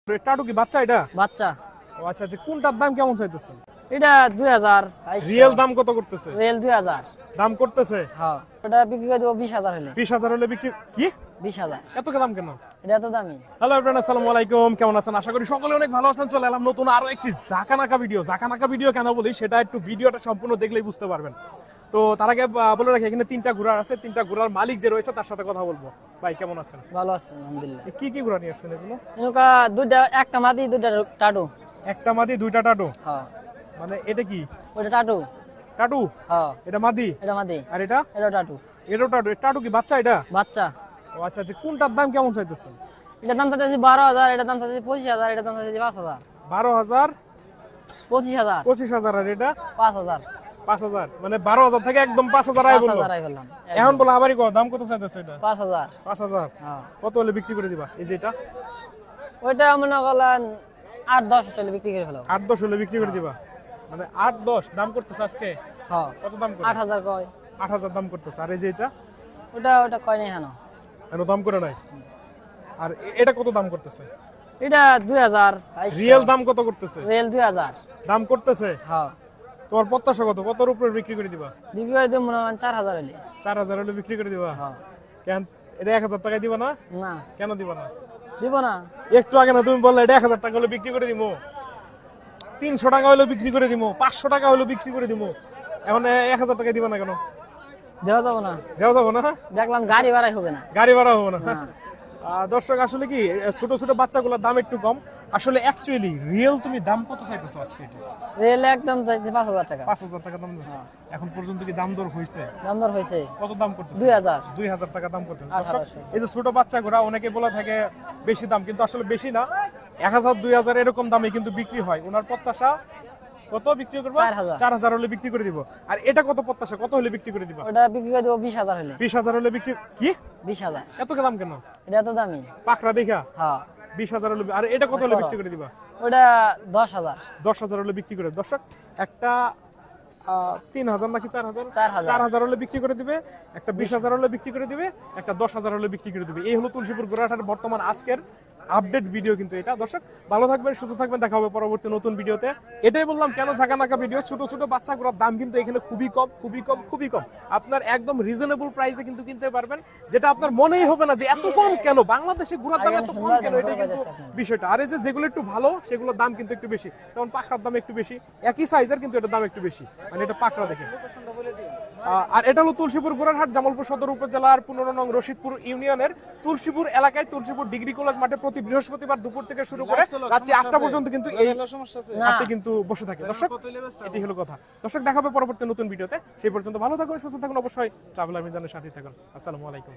Tattoo কি বাচ্চা? এটা বাচ্চা। ও আচ্ছা আচ্ছা, কোনটার দাম কেমন চাইতেছেন? এটা 2000। রিয়েল দাম কত করতেছে? রিয়েল 2000 দাম করতেছে। হ্যাঁ, এটা বিক্রি করে দেব 20000 হলে। 20000 হলে বিক্রি? কি 20000? এত দাম কেন? এটা তো দামি। হ্যালো এভরিওয়ান, আসসালামু আলাইকুম। কেমন আছেন? আশা করি সকলে অনেক ভালো আছেন। চলে এলাম নতুন আরো একটি জাকানাকা ভিডিও। জাকানাকা ভিডিও কেন বলি সেটা একটু ভিডিওটা সম্পূর্ণ দেখলেই বুঝতে পারবেন। তো তার আগে বলে রাখি, এখানে 3টা ঘোড়ার আছে। 3টা ঘোড়ার মালিক যে রয়েছে তার সাথে কথা বলবো। ভাই কেমন আছেন? ভালো আছে আলহামদুলিল্লাহ। কি কি ঘোড়া নিয়ে আসছেন এগুলো? এনুকা দুইটা, একটা মাদি দুইটা টাটু। একটা মাদি দুইটা টাটু? হ্যাঁ। মানে এটা কি? ওটা টাটু। টাটু? হ্যাঁ। এটা মাদি? এটা মাদি। আর এটা? এটা টাটু। এটা টাটু। টাটু কি বাচ্চা? এটা বাচ্চা। ও আচ্ছা আচ্ছা, কোনটার দাম কেমন চাইতেছেন? এটা দাম চাইতেছি 12000, এটা দাম চাইতেছি 25000, এটা দাম চাইতেছি 5000। 12000, 25000, 25000। আর এটা 5000। 5000। মানে 12000 থেকে একদম 5000 আই বললো। 5000 আই বললাম। এখন বলো আবারই কো দাম কত চাইতেছে? এটা 5000। 5000? হ্যাঁ। কত হলে বিক্রি করে দিবা? এই যে এটা ওইটা মনে করলেন 8-10 চলে বিক্রি করে ফেলো। 8-10 হলে বিক্রি করে দিবা? মানে 8-10 দাম করতেছে আজকে? হ্যাঁ। কত দাম করে? 8000 কয়। 8000 দাম করতেছে। আর এই যে এটা? ওটা কয় নাই হানো। এত দাম করে নাই। আর এটা কত দাম করতেছে? এটা 2000। রিয়েল দাম কত করতেছে? রিয়েল 2000 দাম করতেছে। হ্যাঁ। তোমার প্রত্যাশা কত? কতর উপরে বিক্রি করে দিবা? বিক্রি করে দেব মনে করেন 4000 হলে। 4000 হলে বিক্রি করে দিবা? হ্যাঁ। কেন এটা 1000 টাকা দিবা না? না, কেন দিবা না? দিব না। একটু আগে না তুমি বললে এটা 1000 টাকা হলে বিক্রি করে দিমু, 300 টাকা হলে বিক্রি করে দিমু, 500 টাকা হলে বিক্রি করে দিমু। এখন 1000 টাকা দিবা না কেন? দেওয়া যাবো না। দেওয়া যাবো না? দেখলাম গাড়ি ভাড়াই হবে না। গাড়ি ভাড়া হবে না? না। দর্শক আসলে কি ছোট ছোট বাচ্চাগুলোর দাম একটু কম। আসলে অ্যাকচুয়ালি রিয়েল তুমি দাম কত চাইতেছো আজকে? এটা রিয়েল একদম চাইছে 5000 টাকা। 5000 টাকা দাম দিচ্ছে। এখন পর্যন্ত কি দাম দর হয়েছে? দাম দর হয়েছে। কত দাম করতেছে? 2000। 2000 টাকা দাম করতেছে। 1800। এই যে ছোট বাচ্চাগুলো অনেকে বলে থাকে বেশি দাম, কিন্তু আসলে বেশি না। 1000-2000 এরকম দামে কিন্তু বিক্রি হয়। ওনার প্রত্যাশা কত বিক্রি করবো? 4000 হলে বিক্রি করে দিব। আর এটা কত প্রত্যাশা, কত হলে বিক্রি করে দিবা? ওটা বিক্রি করে দেব 20000 হলে। 20000 হলে বিক্রি? কি 20000? এত দাম কেন? এটা তো দামি। পাকড়া দেখা? হ্যাঁ। 20000 হলে। আর এটা কত হলে বিক্রি করে দিবা? ওটা 10000। 10000 হলে বিক্রি করে। দর্শক একটা 3000 নাকি 4000? 4000। 4000 হলে বিক্রি করে দিবে। একটা 20000 হলে বিক্রি করে দিবে। একটা 10000 হলে বিক্রি করে দিবে। এই হলো তুলসীপুর ঘোড়াহাটের বর্তমান আজকের আপডেট ভিডিও। কিন্তু এটা দর্শক ভালো থাকবেন, সুস্থ থাকবেন, দেখা হবে পরবর্তী নতুন ভিডিওতে। এটাই বললাম কেন জাকানাকা ভিডিও। ছোট ছোট বাচ্চাগুলোর দাম কিন্তু এখানে খুবই কম, খুবই কম, খুবই কম। আপনার একদম রিজনেবল প্রাইসে কিন্তু কিনতে পারবেন, যেটা আপনার মনেই হবে না যে এত কম কেন, বাংলাদেশে ঘোড়ার দাম এত কম কেন। এটা কিন্তু বিষয়টা। আর এই যে যেগুলো একটু ভালো সেগুলোর দাম কিন্তু একটু বেশি। যেমন পাকড়ার দাম একটু বেশি, একই সাইজের কিন্তু এটার দাম একটু বেশি। মানে এটা পাকড়া দেখে। আর এটা হলো তুলসীপুর ঘোড়ারহাট, জামালপুর সদর উপজেলার 15 নং রশিদপুর ইউনিয়নের তুলসীপুর এলাকায় তুলসীপুর ডিগ্রি কলেজ মাঠে প্রতি বৃহস্পতিবার দুপুর থেকে শুরু করে রাত্রি 8টা পর্যন্ত কিন্তু এই হাটটি কিন্তু বসে থাকে। দর্শক এটি হলো কথা। দর্শক দেখা হবে পরবর্তী নতুন ভিডিওতে। সেই পর্যন্ত ভালো থাকুন, সুস্থ থাকুন, অবশ্যই ট্রাভেলার মিজানের সাথে থাকুন। আসসালামু আলাইকুম।